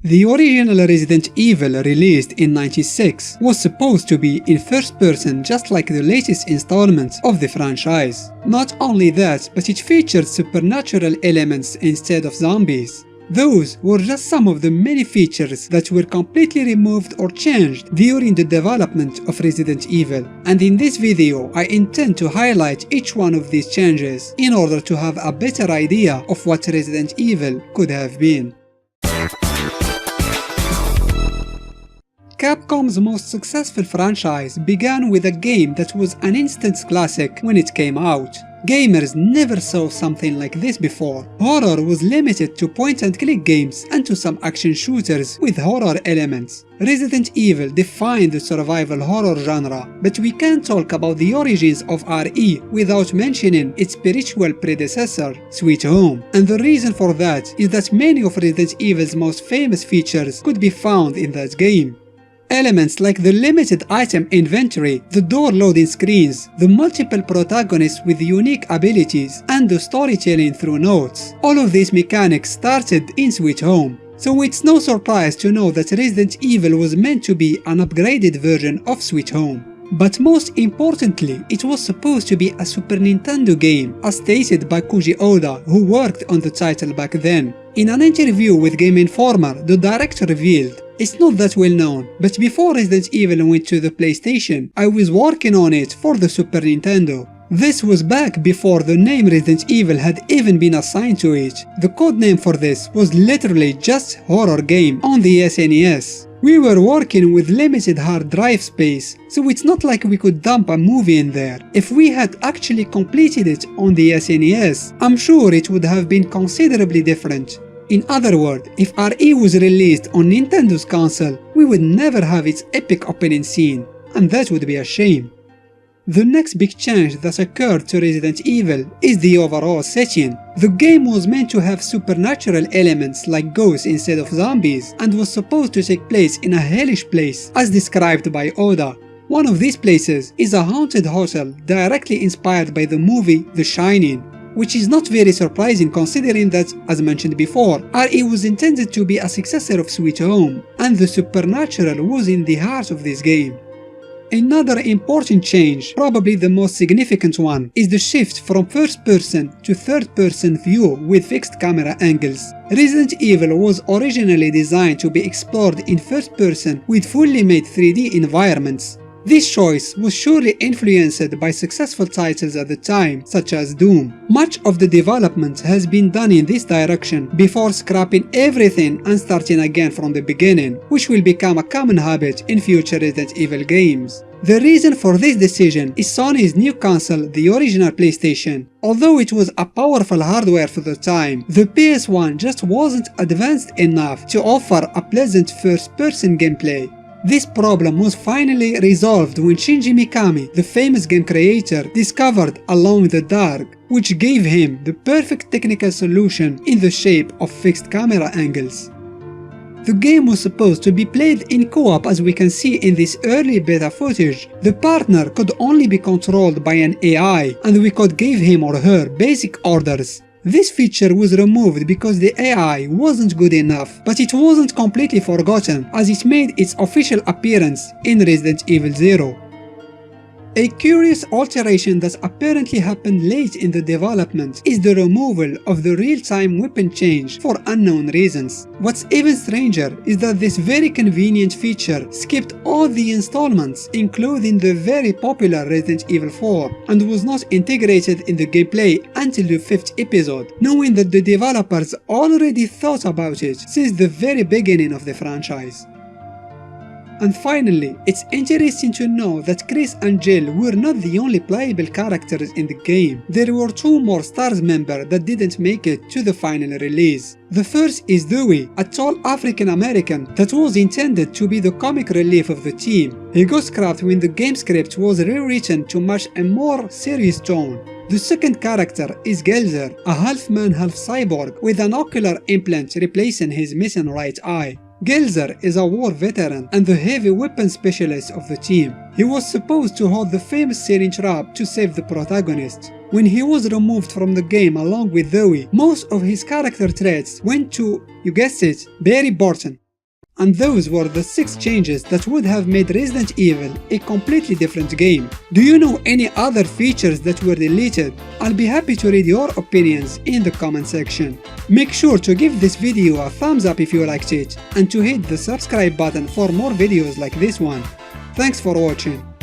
The original Resident Evil, released in '96, was supposed to be in first person just like the latest installment of the franchise. Not only that, but it featured supernatural elements instead of zombies. Those were just some of the many features that were completely removed or changed during the development of Resident Evil, and in this video I intend to highlight each one of these changes in order to have a better idea of what Resident Evil could have been. Capcom's most successful franchise began with a game that was an instant classic when it came out. Gamers never saw something like this before. Horror was limited to point-and-click games and to some action shooters with horror elements. Resident Evil defined the survival horror genre, but we can't talk about the origins of RE without mentioning its spiritual predecessor, Sweet Home. And the reason for that is that many of Resident Evil's most famous features could be found in that game. Elements like the limited item inventory, the door loading screens, the multiple protagonists with unique abilities, and the storytelling through notes. All of these mechanics started in Sweet Home. So it's no surprise to know that Resident Evil was meant to be an upgraded version of Sweet Home. But most importantly, it was supposed to be a Super Nintendo game, as stated by Koji Oda, who worked on the title back then. In an interview with Game Informer, the director revealed, "It's not that well known, but before Resident Evil went to the PlayStation, I was working on it for the Super Nintendo." This was back before the name Resident Evil had even been assigned to it. The codename for this was literally just Horror Game on the SNES. We were working with limited hard drive space, so it's not like we could dump a movie in there. If we had actually completed it on the SNES, I'm sure it would have been considerably different. In other words, if RE was released on Nintendo's console, we would never have its epic opening scene, and that would be a shame. The next big change that occurred to Resident Evil is the overall setting. The game was meant to have supernatural elements like ghosts instead of zombies, and was supposed to take place in a hellish place, as described by Oda. One of these places is a haunted hotel directly inspired by the movie The Shining, which is not very surprising considering that, as mentioned before, RE was intended to be a successor of Sweet Home, and the supernatural was in the heart of this game. Another important change, probably the most significant one, is the shift from first-person to third-person view with fixed camera angles. Resident Evil was originally designed to be explored in first-person with fully made 3D environments. This choice was surely influenced by successful titles at the time, such as Doom. Much of the development has been done in this direction before scrapping everything and starting again from the beginning, which will become a common habit in future Resident Evil games. The reason for this decision is Sony's new console, the original PlayStation. Although it was a powerful hardware for the time, the PS1 just wasn't advanced enough to offer a pleasant first-person gameplay. This problem was finally resolved when Shinji Mikami, the famous game creator, discovered Alone in the Dark, which gave him the perfect technical solution in the shape of fixed camera angles. The game was supposed to be played in co-op, as we can see in this early beta footage. The partner could only be controlled by an AI, and we could give him or her basic orders. This feature was removed because the AI wasn't good enough, but it wasn't completely forgotten as it made its official appearance in Resident Evil 0. A curious alteration that apparently happened late in the development is the removal of the real-time weapon change for unknown reasons. What's even stranger is that this very convenient feature skipped all the installments, including the very popular Resident Evil 4, and was not integrated in the gameplay until the 5th episode, knowing that the developers already thought about it since the very beginning of the franchise. And finally, it's interesting to know that Chris and Jill were not the only playable characters in the game. There were two more STARS members that didn't make it to the final release. The first is Dewey, a tall African American that was intended to be the comic relief of the team. He got scrapped when the game script was rewritten to match a more serious tone. The second character is Gelzer, a half-man half-cyborg with an ocular implant replacing his missing right eye. Gelzer is a war veteran and the heavy weapon specialist of the team. He was supposed to hold the famous syringe trap to save the protagonist. When he was removed from the game along with Dewey, most of his character traits went to, you guessed it, Barry Burton. And those were the 6 changes that would have made Resident Evil a completely different game. Do you know any other features that were deleted? I'll be happy to read your opinions in the comment section. Make sure to give this video a thumbs up if you liked it, and to hit the subscribe button for more videos like this one. Thanks for watching.